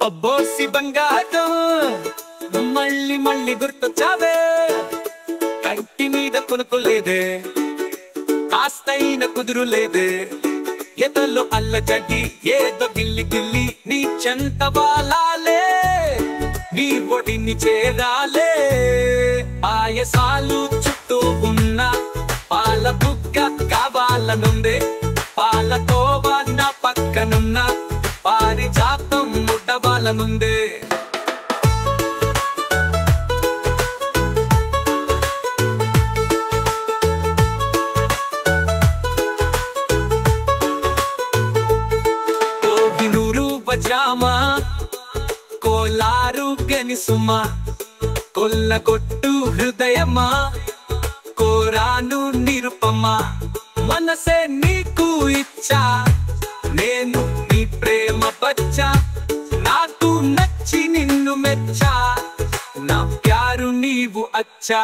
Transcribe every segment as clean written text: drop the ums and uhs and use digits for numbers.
అబ్బోసి బంగారం మళ్ళీ మళ్ళీ గుర్తొచ్చావే, కంటి మీద కొనుక్కోలేదే, కాస్తైన కుదురు లేదే, ఎదలో అల్లజడి ఏదో గిల్లి గిల్లి నీ చెంత వాలాలే, నీ ఒడిని చేరాలే. పాయసాలు చుట్టూ ఉన్న పాల బుగ్గ కావాలనుందే, పాలకోవా నా పక్కనున్న పారిజాతం ముట్టవాలనుందే. కోహినూరు పజామా కోలారు గనిసుమా, కొల్లగొట్టు హృదయమా కోరాను నిరుపమా, మనసే నీకు ఇచ్చా నేను నీ ప్రేమ బచ్చా, నాకు నచ్చి నిన్ను మెచ్చా, నా ప్యారు నీవు అచ్చా.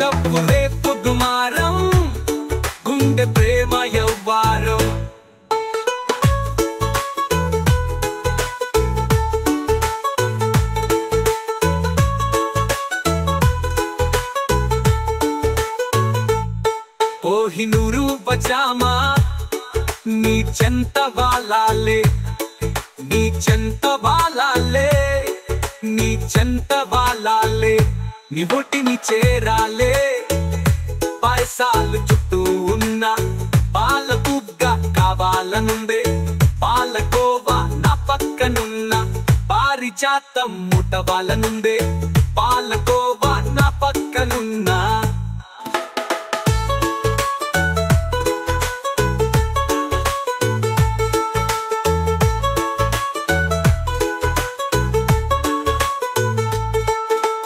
లవ్వు రేపు దుమారం, గుండె ప్రేమ యవ్వారం. కోహినూరు పజామా నీ చెంత వాలాలే, నీ చెంత వాలాలే, నీ చెంత వాలాలే, నీ ఒటిని చేరాలే. పాయసాలు చుట్టూ ఉన్న పాల బుగ్గ కావాలనుందే, పాలకోవా నా పక్కనున్న పారిజాతం ముట్టవాలనుందే, పాలకోవా నా పక్కనున్న.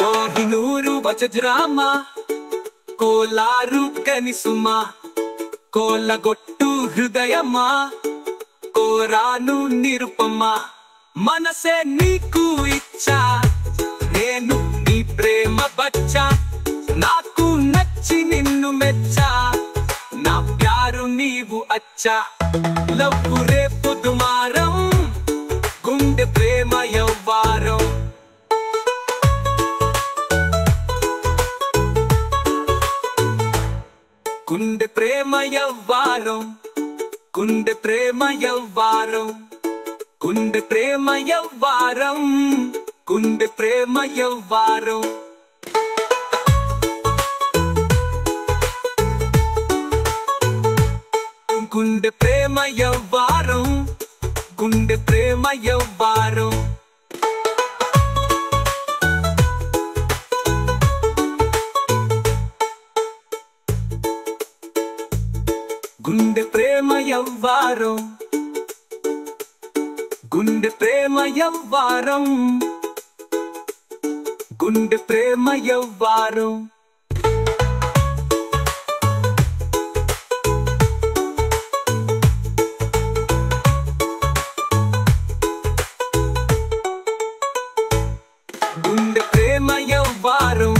కోహినూరు వజ్రామా కోలారు కనిసుమా, కోలగొట్టు హృదయమా కోరాను నిరుపమా, మనసే నీకు ఇచ్చా నేను నీ ప్రేమ బచ్చా, నాకు నచ్చి నిన్ను మెచ్చా, నా ప్యారు నీవు అచ్చా. లవ్వు రేపు దుమారం, గుండె ప్రేమ యవ్వారం. గుండె ప్రేమ యవ్వారం, గుండె ప్రేమ యవ్వారం, గుండె ప్రేమ యవ్వారం, గుండె ప్రేమ యవ్వారం. గుండె ప్రేమ యవ్వారం, గుండె ప్రేమ యవ్వారం. గుండె ప్రేమ యవ్వారం, గుండె ప్రేమ యవ్వారం, గుండె ప్రేమ యవ్వారం. గుండె ప్రేమ యవ్వారం,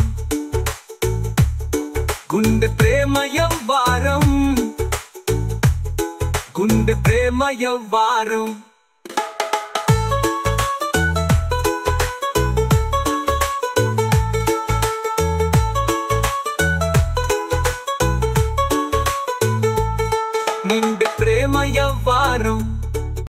గుండె ప్రేమ యవ్వారం, గుండె ప్రేమ యవ్వారం.